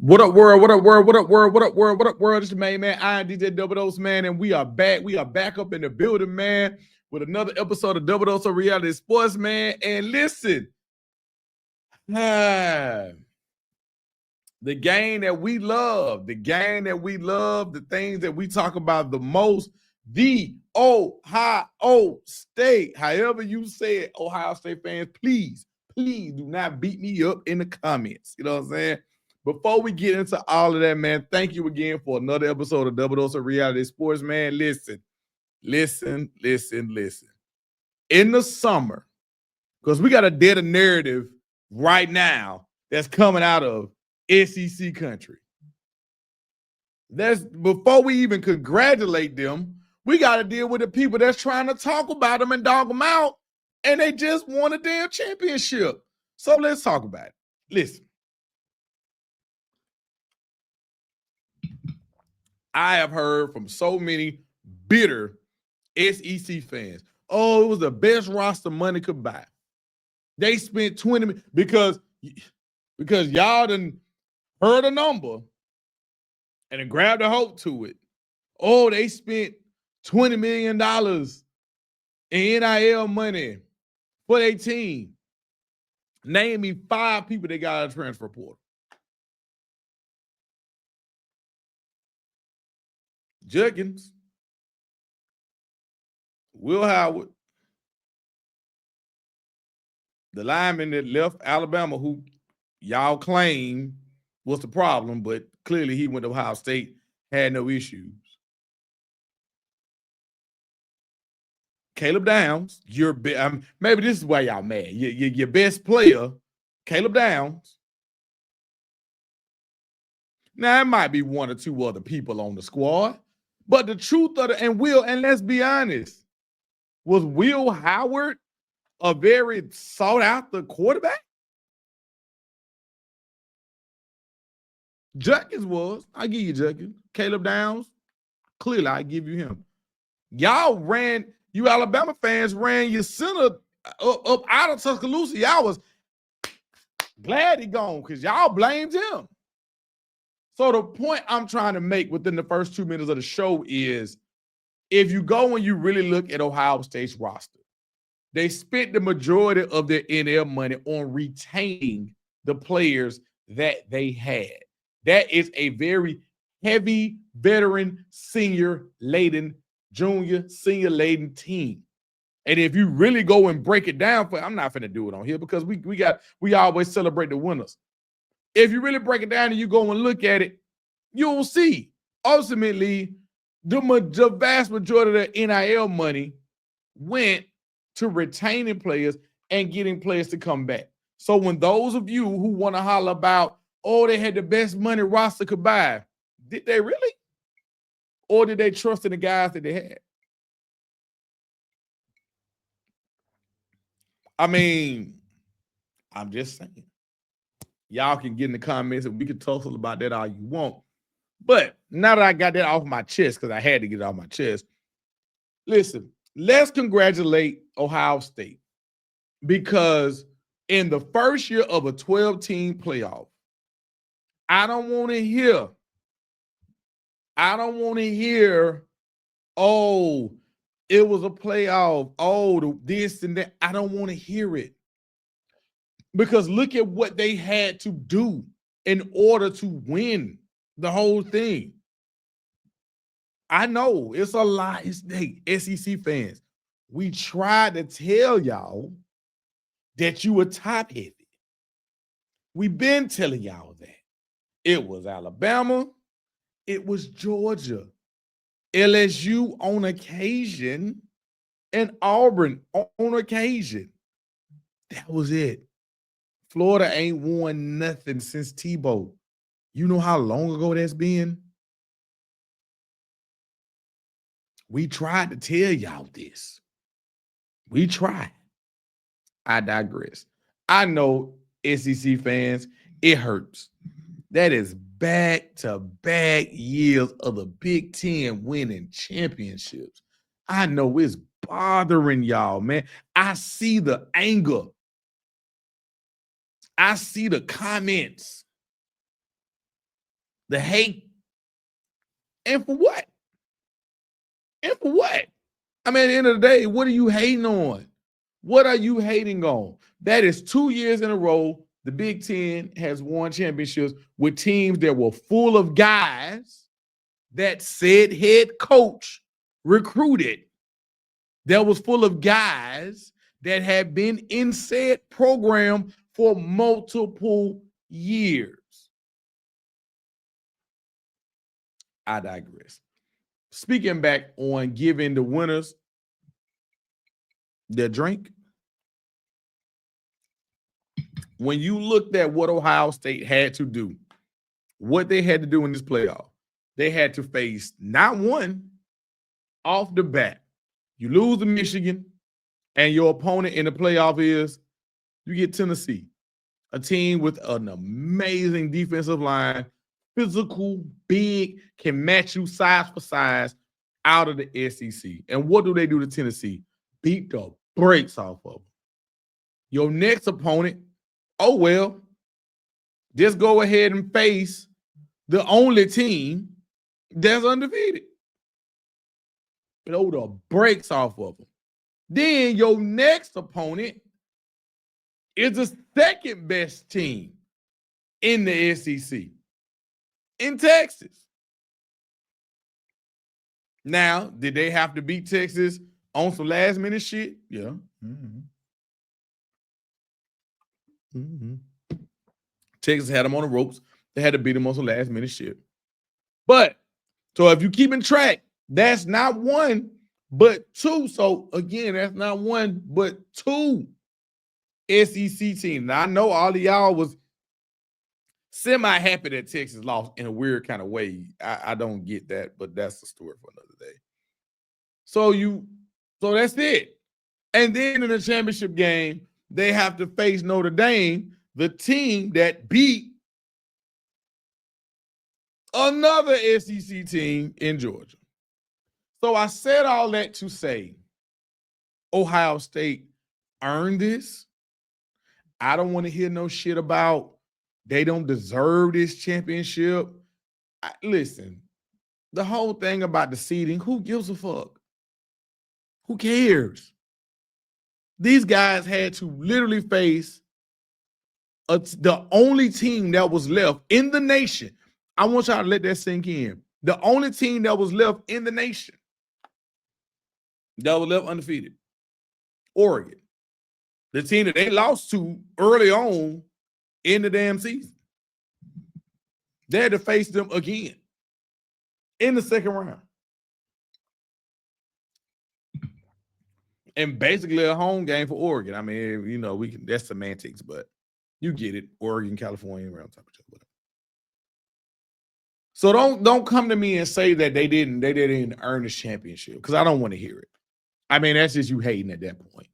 What up, world? What up, world? What up, world? What up, world? What up, world? It's the main man. I am DJ Double Dose, man, and we are back. We are back up in the building, man, with another episode of Double Dose of Reality Sports, man. And listen, the game that we love, the things that we talk about the most, the Ohio State. However you say it, Ohio State fans, please do not beat me up in the comments. You know what I'm saying? Before we get into all of that, man, thank you again for another episode of Double Dose of Reality Sports, man. Listen. In the summer, because we got a dead narrative right now that's coming out of SEC country. Before we even congratulate them, we got to deal with the people that's trying to talk about them and dog them out, and they just won a damn championship. So let's talk about it. Listen. I have heard from so many bitter SEC fans. Oh, it was the best roster money could buy. They spent 20 million because y'all done heard a number and then grabbed a hope to it. Oh, they spent $20 million in NIL money for their team. Name me 5 people they got out of transfer portal. Judkins, Will Howard, the lineman that left Alabama, who y'all claim was the problem, but clearly he went to Ohio State, had no issues. Caleb Downs, maybe this is why y'all mad. Your best player, Caleb Downs. Now, it might be 1 or 2 other people on the squad. But the truth of and let's be honest, was Will Howard a very sought-after quarterback? Judkins was. I give you Judkins. Caleb Downs, clearly I give you him. You Alabama fans ran your center up out of Tuscaloosa. Y'all was glad he gone because y'all blamed him. So the point I'm trying to make within the first 2 minutes of the show is, if you go and you really look at Ohio State's roster, they spent the majority of their NIL money on retaining the players that they had. That is a very heavy veteran, senior-laden team. And if you really go and break it down, I'm not finna do it on here because we always celebrate the winners. If you really break it down and you go and look at it, you'll see ultimately the vast majority of the NIL money went to retaining players and getting players to come back. So when those of you who want to holler about, oh, they had the best money roster could buy, did they really? Or did they trust in the guys that they had? I mean, I'm just saying. Y'all can get in the comments and we can tussle about that all you want. But now that I got that off my chest, because I had to get it off my chest, listen, let's congratulate Ohio State, because in the first year of a 12-team playoff, I don't want to hear, oh, it was a playoff, oh, this and that. I don't want to hear it. Because look at what they had to do in order to win the whole thing. I know it's a lot. Hey, SEC fans, we tried to tell y'all that you were top heavy. We've been telling y'all that. It was Alabama. It was Georgia. LSU on occasion. And Auburn on occasion. That was it. Florida ain't won nothing since Tebow. You know how long ago that's been? We tried to tell y'all this. We tried. I digress. I know SEC fans, it hurts. That is back-to-back years of the Big Ten winning championships. I know it's bothering y'all, man. I see the anger. I see the comments. The hate. And for what? And for what? I mean, at the end of the day, what are you hating on? What are you hating on? That is 2 years in a row. The Big Ten has won championships with teams that were full of guys that said head coach recruited, that was full of guys that had been in said program for multiple years. I digress. Speaking back on giving the winners their drink, when you looked at what Ohio State had to do, what they had to do in this playoff, they had to face not one off the bat. You lose to Michigan, and your opponent in the playoff is you get Tennessee, a team with an amazing defensive line, physical, big, can match you size for size out of the SEC. And what do they do to Tennessee? Beat the brakes off of them. Your next opponent, oh well, just go ahead and face the only team that's undefeated. Blow the brakes off of them. Then your next opponent is the second best team in the SEC, in Texas. Now, did they have to beat Texas on some last minute shit? Yeah. Texas had them on the ropes. They had to beat them on some last minute shit. But, so if you keep in track, that's not one, but two. So again, that's not one, but two SEC teams. Now I know all of y'all was semi-happy that Texas lost in a weird kind of way. I don't get that, but that's the story for another day. So that's it. And then in the championship game, they have to face Notre Dame, the team that beat another SEC team in Georgia. So I said all that to say Ohio State earned this. I don't want to hear no shit about they don't deserve this championship. Listen, the whole thing about the seeding, who gives a fuck? Who cares? These guys had to literally face the only team that was left in the nation. I want y'all to let that sink in. The only team that was left in the nation that was left undefeated, Oregon. The team that they lost to early on in the damn season. They had to face them again in the second round. And basically a home game for Oregon. I mean, you know, that's semantics, but you get it. Oregon, California, around top of each other. So don't come to me and say that they didn't earn this championship, because I don't want to hear it. I mean, that's just you hating at that point.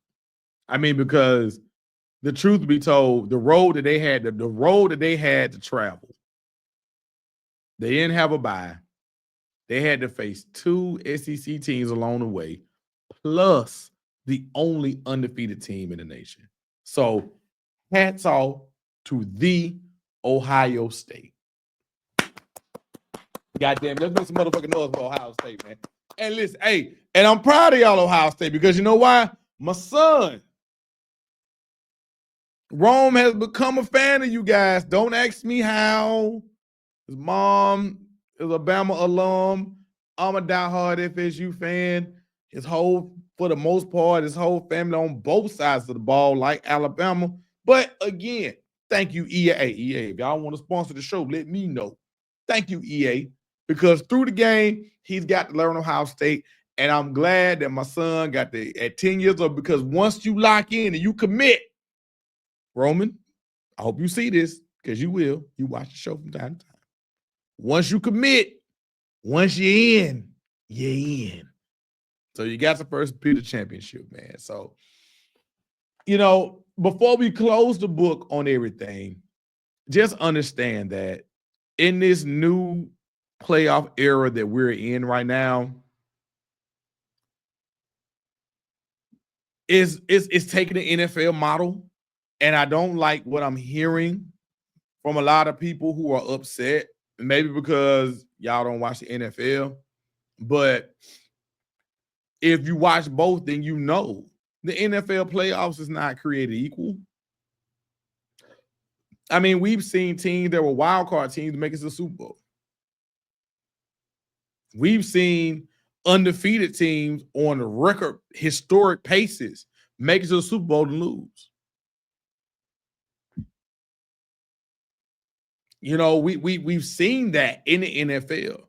I mean, because the truth be told, the road that they had to travel, they didn't have a bye. They had to face two SEC teams along the way, plus the only undefeated team in the nation. So hats off to the Ohio State. Goddamn, let's make some motherfucking noise for Ohio State, man. And listen, hey, and I'm proud of y'all, Ohio State, because you know why? My son, Rome, has become a fan of you guys. Don't ask me how. His mom is a Bama alum. I'm a diehard FSU fan. For the most part, his whole family on both sides of the ball, like Alabama. But again, thank you, EA. EA, if y'all want to sponsor the show, let me know. Thank you, EA, because through the game, he's got to learn Ohio State. And I'm glad that my son got at 10 years old, because once you lock in and you commit, Roman, I hope you see this, because you will. You watch the show from time to time. Once you commit, once you're in, you're in. So you got the first Peter championship, man. So, you know, before we close the book on everything, just understand that in this new playoff era that we're in right now, is taking the NFL model. And I don't like what I'm hearing from a lot of people who are upset Maybe because y'all don't watch the NFL, but if you watch both, then you know the NFL playoffs is not created equal. I mean, we've seen teams that were wild card teams make it to the Super Bowl. We've seen undefeated teams on record historic paces make it to the Super Bowl and lose. You know, we've seen that in the NFL.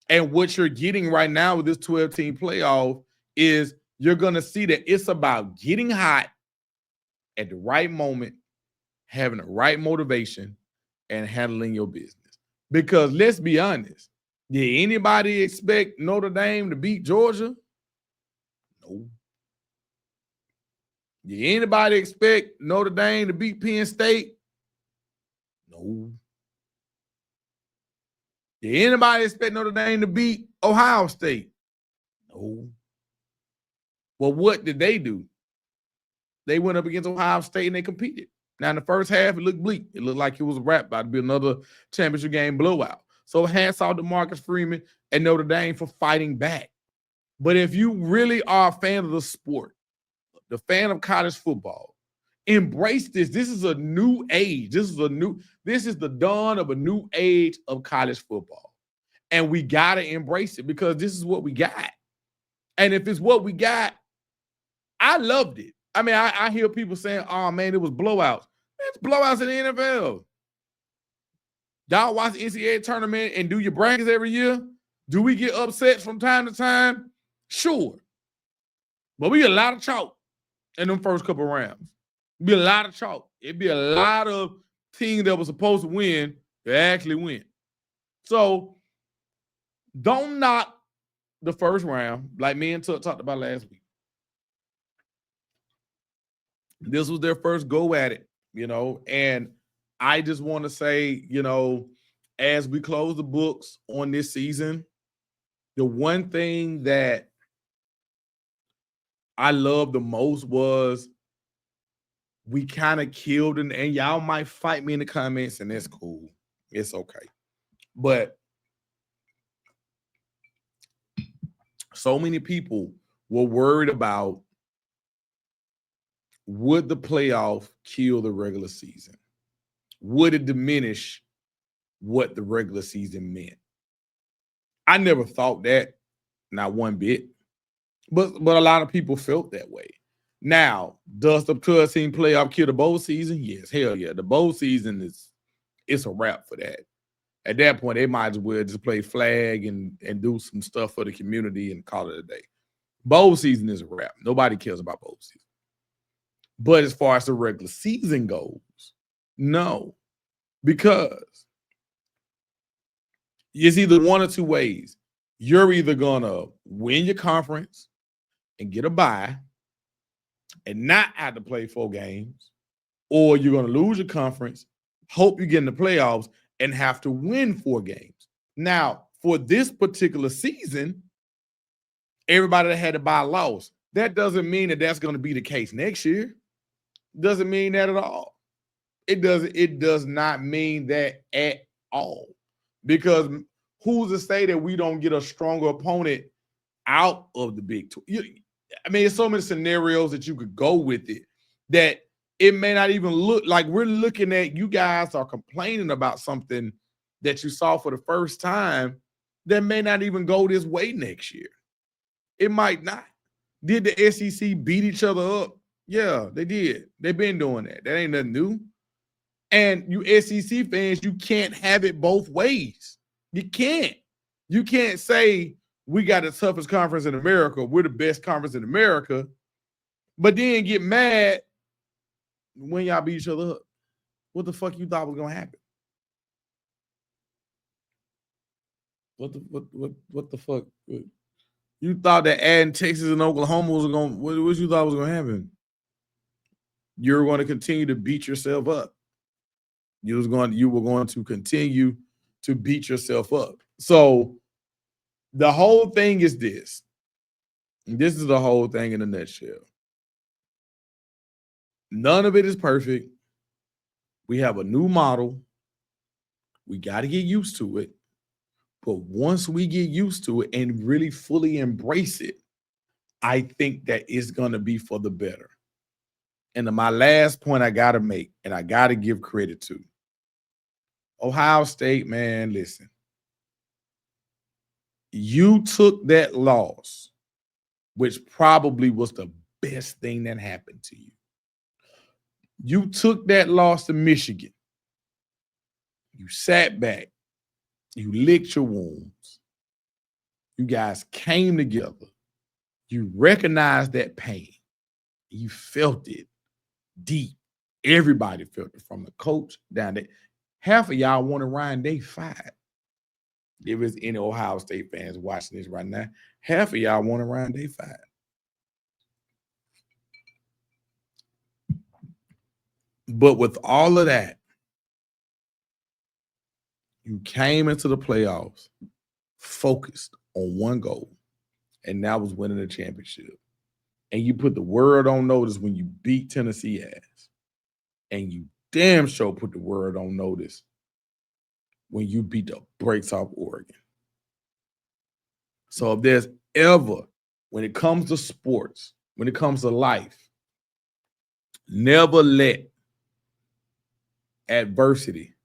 And what you're getting right now with this 12-team playoff is you're going to see that it's about getting hot at the right moment, having the right motivation, and handling your business. Because let's be honest, did anybody expect Notre Dame to beat Georgia? No. Did anybody expect Notre Dame to beat Penn State? No. Did anybody expect Notre Dame to beat Ohio State? No. Well, what did they do? They went up against Ohio State and they competed. Now, in the first half, it looked bleak. It looked like it was a wrap, about to be another championship game blowout. So hats off to Marcus Freeman and Notre Dame for fighting back. But if you really are a fan of the sport, the fan of college football, embrace this. This is a new age. This is the dawn of a new age of college football. And we got to embrace it because this is what we got. And if it's what we got, I loved it. I mean, I hear people saying, oh, man, it was blowouts. It's blowouts in the NFL. Y'all watch the NCAA tournament and do your brackets every year? Do we get upset from time to time? Sure. But we get a lot of chalk in them first couple of rounds. It'd be a lot of chalk. It'd be a lot of teams that were supposed to win that actually win. So don't knock the first round like me and Tuck talked about last week. This was their first go at it, you know, and I just want to say, you know, as we close the books on this season, the one thing that I loved the most was we kind of killed, and y'all might fight me in the comments, and that's cool. It's okay. But so many people were worried about, would the playoff kill the regular season? Would it diminish what the regular season meant? I never thought that, not one bit. But a lot of people felt that way. Now, does the 12-team playoff kill the bowl season? Yes, hell yeah. The bowl season it's a wrap for that. At that point, they might as well just play flag and do some stuff for the community and call it a day. Bowl season is a wrap. Nobody cares about bowl season. But as far as the regular season goes, no. Because it's either one or two ways. You're either going to win your conference and get a bye and not have to play 4 games, or you're going to lose your conference, hope you get in the playoffs, and have to win 4 games. Now, for this particular season, everybody that had to bye lost. That doesn't mean that that's going to be the case next year. Doesn't mean that at all. It does not mean that at all. Because who's to say that we don't get a stronger opponent out of the Big 12? I mean, there's so many scenarios that you could go with it that it may not even look like we're looking at. You guys are complaining about something that you saw for the first time that may not even go this way next year. It might not. Did the SEC beat each other up? Yeah, they did. They've been doing that. That ain't nothing new. And you SEC fans, you can't have it both ways. You can't. You can't say we got the toughest conference in America, we're the best conference in America, but then get mad when y'all beat each other up. What the fuck you thought was gonna happen? What the fuck? You thought that adding Texas and Oklahoma was gonna? What you thought was gonna happen? You're going to continue to beat yourself up. You were going to continue to beat yourself up. So the whole thing is this. This is the whole thing in a nutshell. None of it is perfect. We have a new model. We got to get used to it. But once we get used to it and really fully embrace it, I think that it's going to be for the better. And then my last point I got to make, and I got to give credit to Ohio State, man, listen. You took that loss, which probably was the best thing that happened to you. You took that loss to Michigan. You sat back. You licked your wounds. You guys came together. You recognized that pain. You felt it deep. Everybody felt it, from the coach down there. Half of y'all wanted Ryan Day fired. If there's any Ohio State fans watching this right now, half of y'all wanted Ryan Day fired. But with all of that, you came into the playoffs focused on one goal, and that was winning the championship. And you put the word on notice when you beat Tennessee ass. And you damn sure put the word on notice when you beat the brakes off Oregon. So if there's ever, when it comes to sports, when it comes to life, never let adversity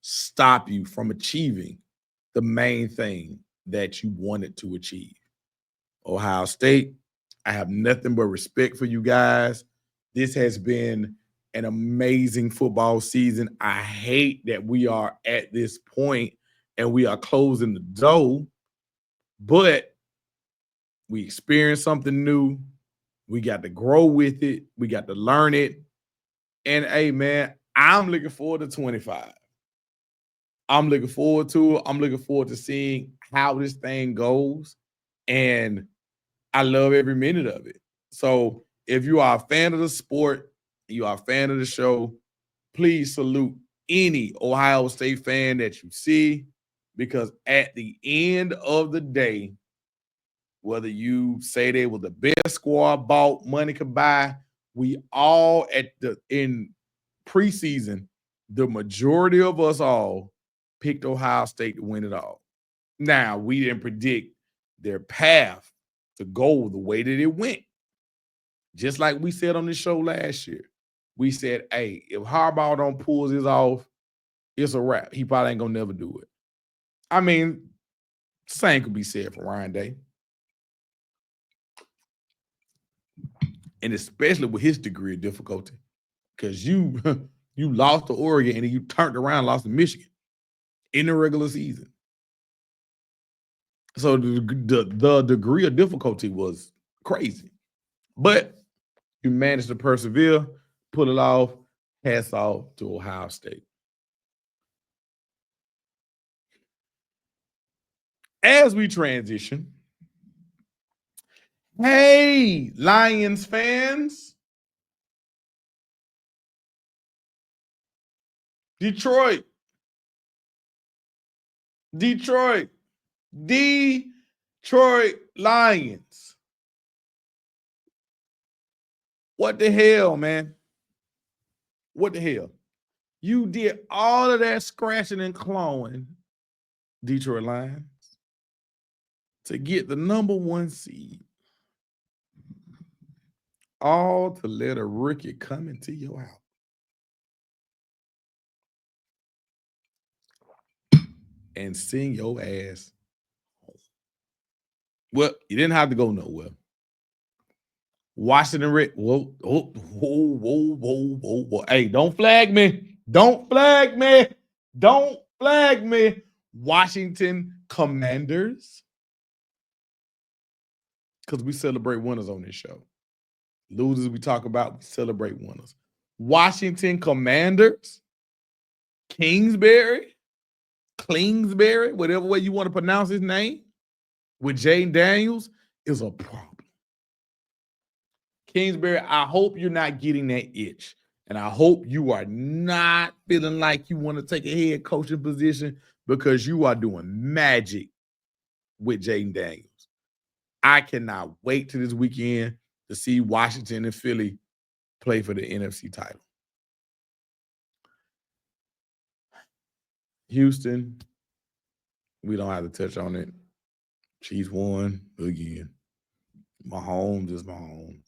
stop you from achieving the main thing that you wanted to achieve. Ohio State, I have nothing but respect for you guys. This has been an amazing football season. I hate that we are at this point and we are closing the door, but we experienced something new. We got to grow with it. We got to learn it. And hey, man, I'm looking forward to 25. I'm looking forward to it. I'm looking forward to seeing how this thing goes. And I love every minute of it. So if you are a fan of the sport, you are a fan of the show, please salute any Ohio State fan that you see, because at the end of the day, whether you say they were the best squad bought money could buy, we all in preseason, the majority of us all picked Ohio State to win it all. Now, we didn't predict their path to go the way that it went. Just like we said on the show last year. We said, hey, if Harbaugh don't pull this off, it's a wrap. He probably ain't going to never do it. I mean, same could be said for Ryan Day. And especially with his degree of difficulty, because you lost to Oregon and then you turned around and lost to Michigan in the regular season. So the degree of difficulty was crazy. But you managed to persevere, pull it off, hats off to Ohio State. As we transition, hey, Lions fans, Detroit, Lions. What the hell, man? What the hell? You did all of that scratching and clawing, Detroit Lions, to get the number 1 seed. All to let a rookie come into your house. And sing your ass home. Well, you didn't have to go nowhere. Washington Red. Whoa. Hey, don't flag me. Don't flag me. Don't flag me. Washington Commanders. Because we celebrate winners on this show. Losers we talk about, we celebrate winners. Washington Commanders. Kingsbury, whatever way you want to pronounce his name, with Jaden Daniels is a problem. Kingsbury, I hope you're not getting that itch. And I hope you are not feeling like you want to take a head coaching position, because you are doing magic with Jaden Daniels. I cannot wait till this weekend to see Washington and Philly play for the NFC title. Houston, we don't have to touch on it. Chiefs won again. Mahomes is Mahomes.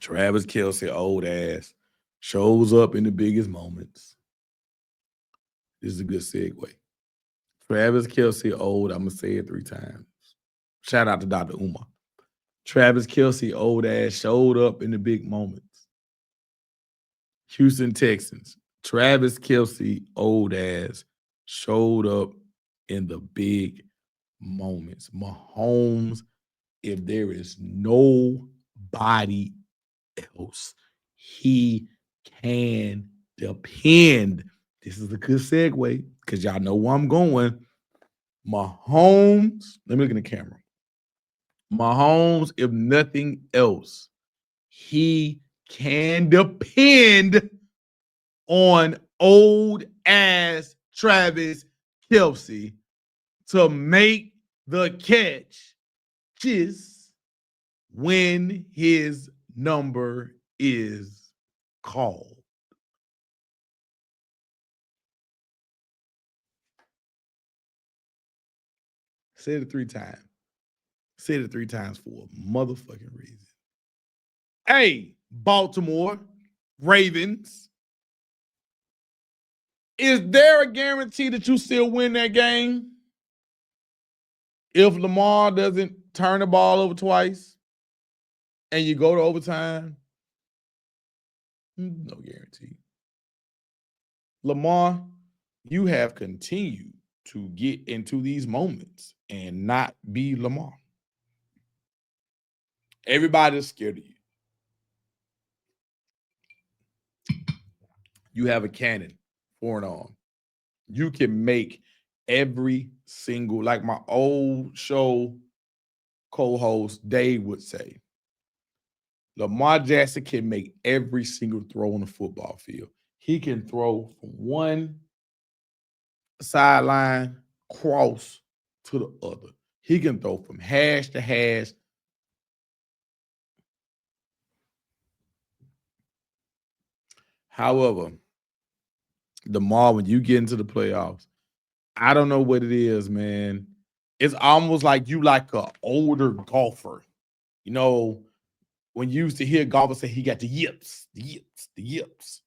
Travis Kelce, old ass, shows up in the biggest moments. This is a good segue. Travis Kelce, old. I'm gonna say it 3 times. Shout out to Dr. Umar. Travis Kelce, old ass, showed up in the big moments. Houston Texans. Travis Kelce, old ass, showed up in the big moments. Mahomes, if there is nobody else he can depend. This is a good segue because y'all know where I'm going. Mahomes, let me look in the camera. Mahomes, if nothing else, he can depend on old ass Travis Kelce to make the catch just when his number is called. Said it 3 times. Said it 3 times for a motherfucking reason. Hey, Baltimore Ravens. Is there a guarantee that you still win that game if Lamar doesn't turn the ball over twice and you go to overtime? No guarantee. Lamar, you have continued to get into these moments and not be Lamar. Everybody's scared of you. You have a cannon for an arm. You can make every single, like my old show co-host Dave would say, Lamar Jackson can make every single throw on the football field. He can throw from one sideline cross to the other. He can throw from hash to hash. However, Lamar, when you get into the playoffs, I don't know what it is, man. It's almost like you like an older golfer. You know, when you used to hear golfers say he got the yips, the yips, the yips.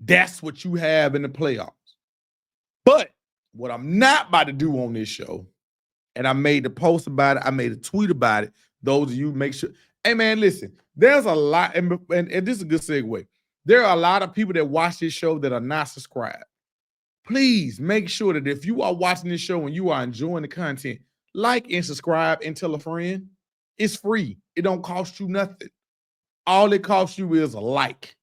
That's what you have in the playoffs. But what I'm not about to do on this show, and I made a post about it, I made a tweet about it. Those of you make sure. Hey, man, listen, there's a lot, and this is a good segue. There are a lot of people that watch this show that are not subscribed. Please make sure that if you are watching this show and you are enjoying the content, like and subscribe and tell a friend. It's free. It don't cost you nothing. All it costs you is a like.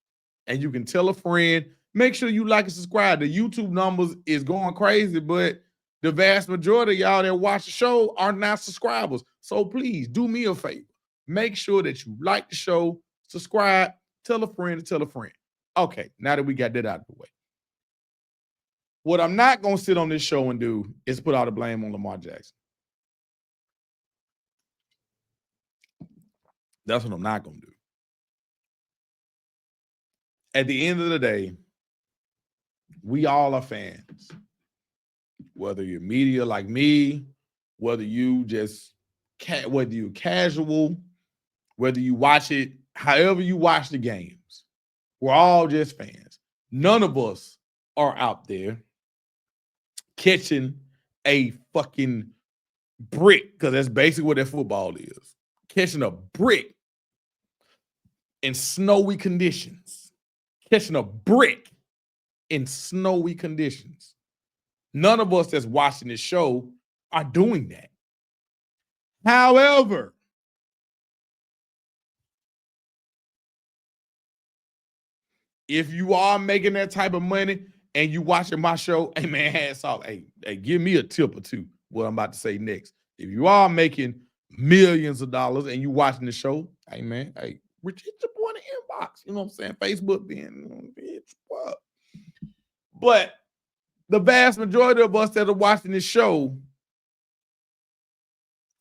And you can tell a friend. Make sure you like and subscribe. The YouTube numbers is going crazy, but the vast majority of y'all that watch the show are not subscribers. So please do me a favor. Make sure that you like the show, subscribe, tell a friend to tell a friend. Okay, now that we got that out of the way. What I'm not going to sit on this show and do is put all the blame on Lamar Jackson. That's what I'm not going to do. At the end of the day, we all are fans. Whether you're media like me, whether you just whether you're casual, whether you watch it, however you watch the games, we're all just fans. None of us are out there catching a fucking brick, because that's basically what that football is. Catching a brick in snowy conditions. Catching a brick in snowy conditions. None of us that's watching this show are doing that. However, if you are making that type of money and you watching my show, hey man, hats off. Hey, give me a tip or two. What I'm about to say next. If you are making millions of dollars and you watching the show, hey man, hit your boy in the inbox. You know what I'm saying? Facebook being what? But the vast majority of us that are watching this show,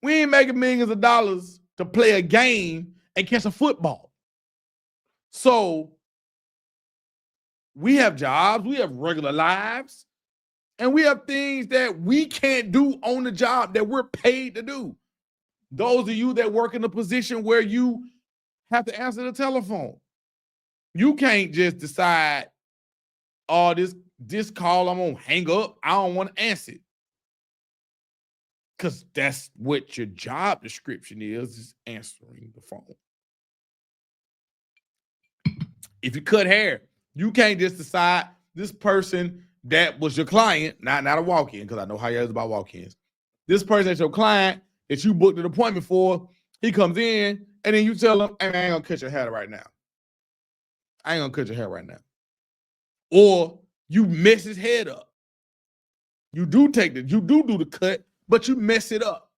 we ain't making millions of dollars to play a game and catch a football. So We have jobs, we have regular lives, and we have things that we can't do on the job that we're paid to do. Those of you that work in a position where you have to answer the telephone, you can't just decide, oh, this call I'm gonna hang up. I don't want to answer it. Because that's what your job description is answering the phone. If you cut hair, you can't just decide this person that was your client, not a walk-in, because I know how you is about walk-ins. This person that's your client that you booked an appointment for, he comes in, and then you tell him, hey, man, I ain't gonna cut your hair right now. I ain't gonna cut your hair right now. Or you mess his head up. You do the cut, but you mess it up.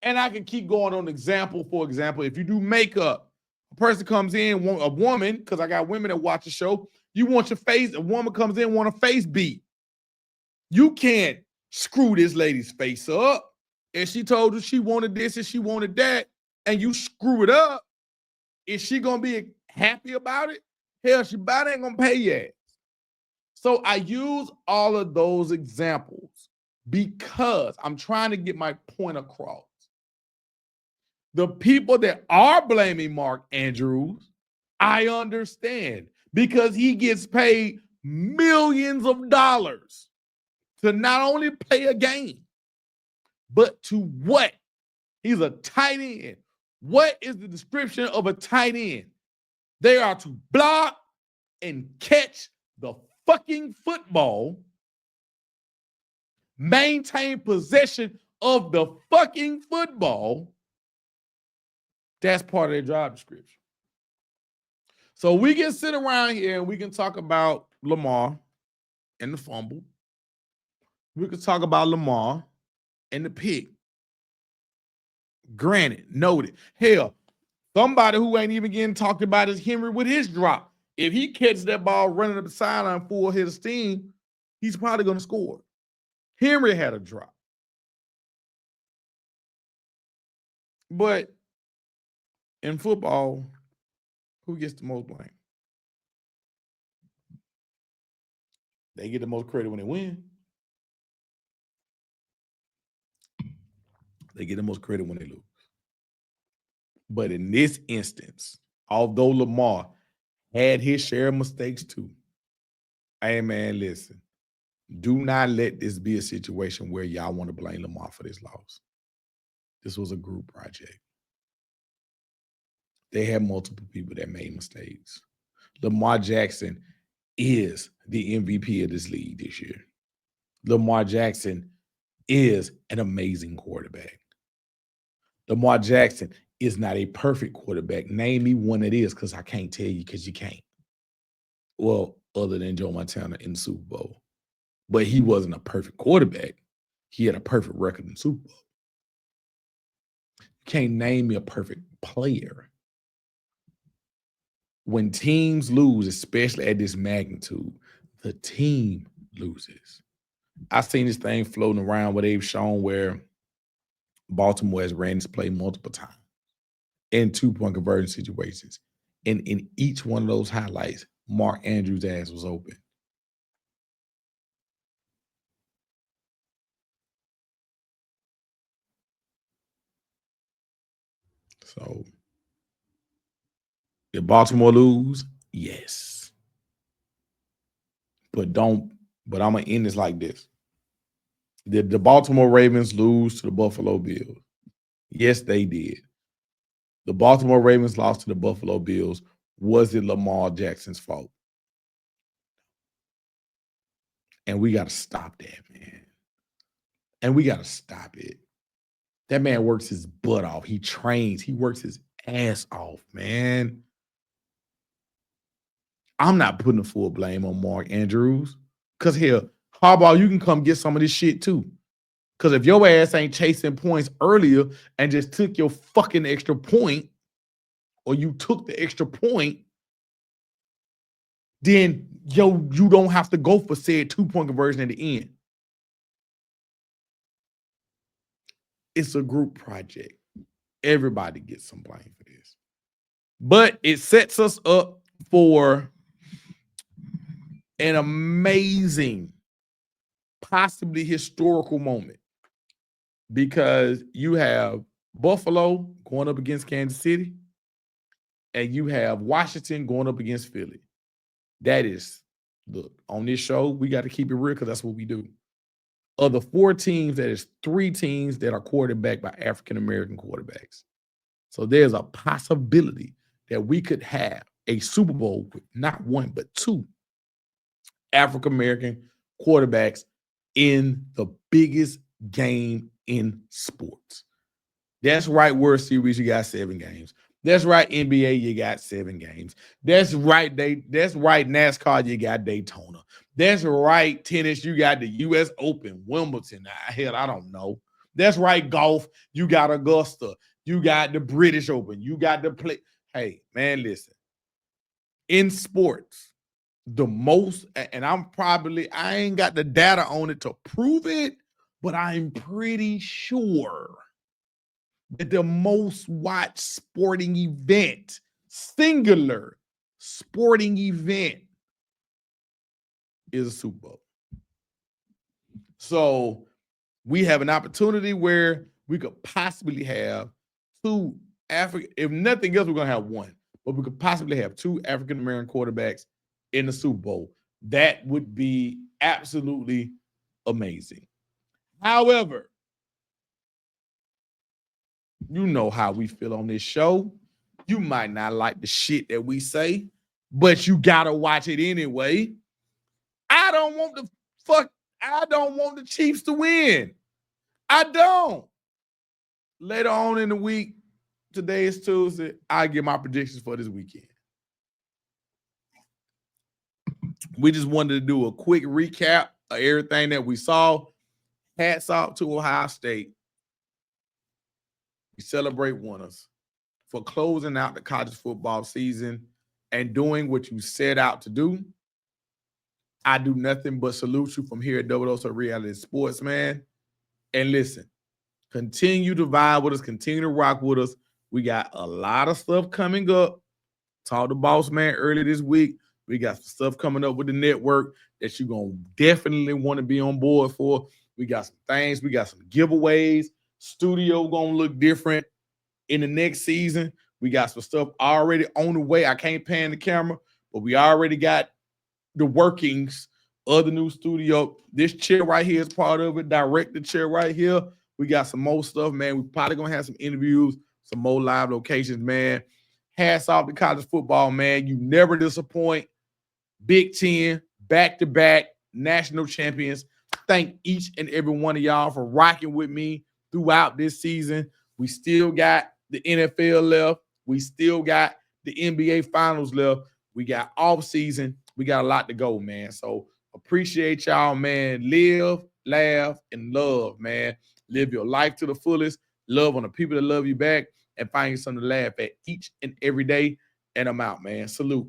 And I can keep going on example. For example, if you do makeup, a person comes in, a woman, because I got women that watch the show, you want your face, a woman comes in, want a face beat. You can't screw this lady's face up. And she told you she wanted this and she wanted that, and you screw it up. Is she gonna be happy about it? Hell, she about ain't gonna pay you. So I use all of those examples because I'm trying to get my point across. The people that are blaming Mark Andrews, I understand, because he gets paid millions of dollars to not only play a game, but to what? He's a tight end. What is the description of a tight end? They are to block and catch the fucking football, maintain possession of the fucking football. That's part of their job description. So we can sit around here and we can talk about Lamar and the fumble. We can talk about Lamar and the pick. Granted, noted. Hell, somebody who ain't even getting talked about is Henry with his drop. If he catches that ball running up the sideline full head of steam, he's probably going to score. Henry had a drop. But in football, who gets the most blame? They get the most credit when they win. They get the most credit when they lose. But in this instance, although Lamar had his share of mistakes too, hey, man, listen. Do not let this be a situation where y'all want to blame Lamar for this loss. This was a group project. They had multiple people that made mistakes. Lamar Jackson is the MVP of this league this year. Lamar Jackson is an amazing quarterback. Lamar Jackson is not a perfect quarterback. Name me one that is, because I can't tell you, because you can't. Well, other than Joe Montana in the Super Bowl. But he wasn't a perfect quarterback. He had a perfect record in the Super Bowl. You can't name me a perfect player. When teams lose, especially at this magnitude, the team loses. I've seen this thing floating around where they've shown where Baltimore has ran this play multiple times in 2-point conversion situations. And in each one of those highlights, Mark Andrews' ass was open. So, did Baltimore lose? Yes. But I'm going to end this like this. Did the Baltimore Ravens lose to the Buffalo Bills? Yes, they did. The Baltimore Ravens lost to the Buffalo Bills. Was it Lamar Jackson's fault? And we got to stop that, man. And we got to stop it. That man works his butt off. He trains. He works his ass off, man. I'm not putting the full blame on Mark Andrews. Because hell, Harbaugh, you can come get some of this shit too. Because if your ass ain't chasing points earlier and just took your fucking extra point, or you took the extra point, then you don't have to go for said 2-point conversion at the end. It's a group project. Everybody gets some blame for this. But it sets us up for an amazing, possibly historical moment because you have Buffalo going up against Kansas City and you have Washington going up against Philly. That is, look, on this show, we got to keep it real because that's what we do. Of the 4 teams, that is 3 teams that are quarterbacked by African-American quarterbacks. So there's a possibility that we could have a Super Bowl with not 1, but 2 African-American quarterbacks in the biggest game in sports. That's right, World Series, you got 7 games. That's right, NBA, you got 7 games. That's right, NASCAR, you got Daytona. That's right, tennis, you got the U.S. Open, Wimbledon. Hell, I don't know. That's right, golf, you got Augusta. You got the British Open. You got the play. Hey, man, listen. In sports, the most, and I ain't got the data on it to prove it, but I'm pretty sure that the most watched sporting event, singular sporting event, is a Super Bowl. So we have an opportunity where we could possibly have 2 if nothing else, we're going to have 1, but we could possibly have 2 African-American quarterbacks in the Super Bowl. That would be absolutely amazing. However, you know how we feel on this show. You might not like the shit that we say, but you got to watch it anyway. I don't want the Chiefs to win. I don't. Later on in the week, today is Tuesday, I give my predictions for this weekend. We just wanted to do a quick recap of everything that we saw. Hats off to Ohio State. We celebrate winners for closing out the college football season and doing what you set out to do. I do nothing but salute you from here at Double Dose of Reality Sports, man. And listen, continue to vibe with us, continue to rock with us. We got a lot of stuff coming up. Talked to Boss Man earlier this week. We got some stuff coming up with the network that you're going to definitely want to be on board for. We got some things. We got some giveaways. Studio going to look different in the next season. We got some stuff already on the way. I can't pan the camera, but we already got the workings of the new studio. This chair right here is part of it. Director chair right here. We got some more stuff, man. We're probably going to have some interviews, some more live locations, man. Hats off to college football, man. You never disappoint. Big Ten, back-to-back national champions. Thank each and every one of y'all for rocking with me throughout this season. We still got the NFL left. We still got the NBA finals left. We got off season. We got a lot to go, man. So appreciate y'all, man. Live, laugh, and love, man. Live your life to the fullest. Love on the people that love you back and find you something to laugh at each and every day. And I'm out, man. Salute.